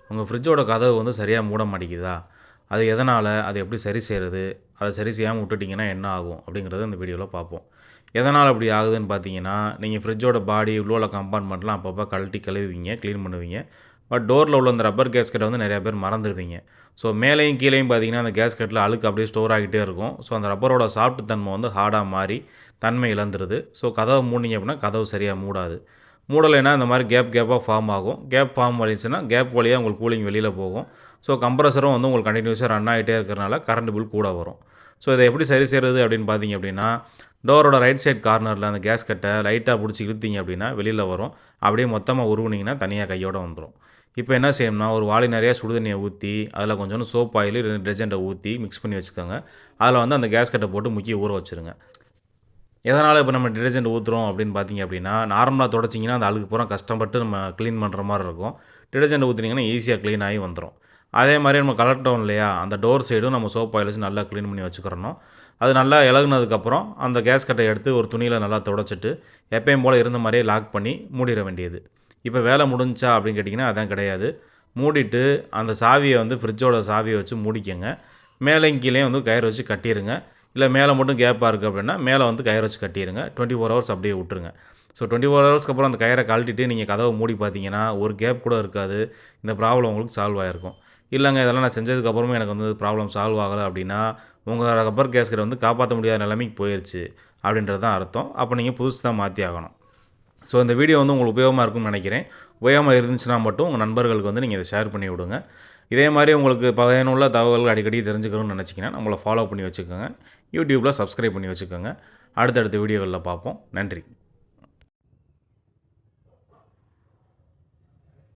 உங்கள் ஃப்ரிட்ஜோட கதவு வந்து சரியாக மூட மாட்டேங்குதா? அது எதனால்? அதை எப்படி சரி செய்கிறது? அதை சரி செய்யாமல் விட்டுட்டிங்கன்னா என்ன ஆகும்? அப்படிங்கிறத இந்த வீடியோவில் பார்ப்போம். எதனால் அப்படி ஆகுதுன்னு பார்த்தீங்கன்னா, நீங்கள் ஃப்ரிட்ஜோட பாடி உள்ள உள்ள கம்பார்ட்மெண்ட்லாம் அப்பப்போ கழட்டி கழுவுவீங்க, க்ளீன் பண்ணுவீங்க. பட் டோரில் உள்ள அந்த ரப்பர் கேஸ்கெட்டை வந்து நிறையா பேர் மறந்துடுவீங்க. ஸோ மேலேயும் கீழேயும் பார்த்தீங்கன்னா, அந்த கேஸ்கெட்டில் அழுக்கு அப்படியே ஸ்டோர் ஆகிட்டே இருக்கும். ஸோ அந்த ரப்பரோட சாஃப்ட் தன்மை வந்து ஹார்டாக மாறி தன்மை இழந்துருது. ஸோ கதவை மூடினீங்க அப்படின்னா கதவு சரியாக மூடாது. மூடலைன்னா இந்த மாதிரி கேப்பாக ஃபார்ம் ஆகும். கேப் ஃபார்ம் ஆகிடுச்சுன்னா கேப் வழியாக உங்களுக்கு கூலிங் வெளியில் போகும். ஸோ கம்ப்ரஸரும் வந்து உங்களுக்கு கண்டினியூஸாக ரன் ஆகிட்டே இருக்கிறனால கரண்ட் பில் கூட வரும். ஸோ இதை எப்படி சரி செய்கிறது அப்படின்னு பார்த்தீங்க அப்படின்னா, டோரோட ரைட் சைட் கார்னரில் அந்த கேஸ்கெட்டை லைட்டாக பிடிச்சி இழுத்தீங்க அப்படின்னா வெளியில் வரும். அப்படியே மொத்தமாக உருவுனீங்கன்னா தனியாக கையோடு வந்துடும். இப்போ என்ன செய்யணும்னா, ஒரு வாளி நிறையா சுடுதண்ணியை ஊற்றி அதில் கொஞ்சோண்டு சோப் ஆயில், டிடர்ஜெண்ட்டை ஊற்றி மிக்ஸ் பண்ணி வச்சுக்கோங்க. அதில் வந்து அந்த கேஸ்கெட்டை போட்டு முக்கி ஊற வச்சுருங்க. எதனால் இப்போ நம்ம டிடர்ஜெண்ட் ஊற்றுறோம் அப்படின்னு பார்த்தீங்க அப்படின்னா, நார்மலாக தொடச்சிங்கன்னா அந்த அழுக்கு பூரா கஷ்டப்பட்டு நம்ம க்ளீன் பண்ணுற மாதிரி இருக்கும். டிடர்ஜெண்ட் ஊற்றினீங்கன்னா ஈஸியாக க்ளீன் ஆகி வந்துடும். அதே மாதிரி நம்ம கலட்டோம் இல்லையா, அந்த டோர் சைடும் நம்ம சோப் ஆயில் வச்சு நல்லா க்ளீன் பண்ணி வச்சுக்கிறணும். அது நல்லா இளகுனதுக்கப்புறம் அந்த கேஸ்கெட்டை எடுத்து ஒரு துணியில் நல்லா துடைச்சிட்டு எப்பயும் போல் இருந்த மாதிரியே லாக் பண்ணி மூடிட வேண்டியது. இப்போ வேலை முடிஞ்சா அப்படின்னு கேட்டிங்கன்னா அதான் கிடையாது. மூடிட்டு அந்த சாவியை வந்து ஃப்ரிட்ஜோட சாவியை வச்சு மூடிக்கங்க. மேலேயும் கீழேயும் வந்து கயிறு வச்சு கட்டிடுங்க. இல்லை மேலே மட்டும் கேப்பாக இருக்குது அப்படின்னா மேலே வந்து கயிறு வச்சு கட்டிடுங்க. 24 ஹவர்ஸ் அப்படியே விட்டுருங்க. ஸோ 24 ஹவர்ஸ்க்கு அப்புறம் அந்த கயிறை கழட்டிட்டு நீங்கள் கதவை மூடி பார்த்தீங்கன்னா ஒரு கேப் கூட இருக்காது. இந்த ப்ராப்ளம் உங்களுக்கு சால்வ் ஆகிருக்கும். இல்லைங்க இதெல்லாம் நான் செஞ்சதுக்கப்புறமும் எனக்கு வந்து ப்ராப்ளம் சால்வ் ஆகலை அப்படின்னா உங்கள் ரப்பர் கேஸ்கெட்டை வந்து காப்பாற்ற முடியாத நிலைமைக்கு போயிடுச்சு அப்படின்றது தான் அர்த்தம். அப்போ நீங்கள் புதுசு தான் மாற்றி ஆகணும். ஸோ இந்த வீடியோ வந்து உங்களுக்கு உபயோகமாக இருக்கும்னு நினைக்கிறேன். உபயோகமாக இருந்துச்சுன்னா மட்டும் உங்கள் நண்பர்களுக்கு வந்து நீங்கள் இதை ஷேர் பண்ணி விடுங்க. இதே மாதிரி உங்களுக்கு பயனுள்ள தகவல்கள் அடிக்கடி தெரிஞ்சுக்கணும்னு நினச்சிங்கன்னா நம்மளை ஃபாலோ பண்ணி வச்சுக்கோங்க. யூடியூப்பில் சப்ஸ்கிரைப் பண்ணி வச்சுக்கோங்க. அடுத்தடுத்த வீடியோகளில் பார்ப்போம். நன்றி.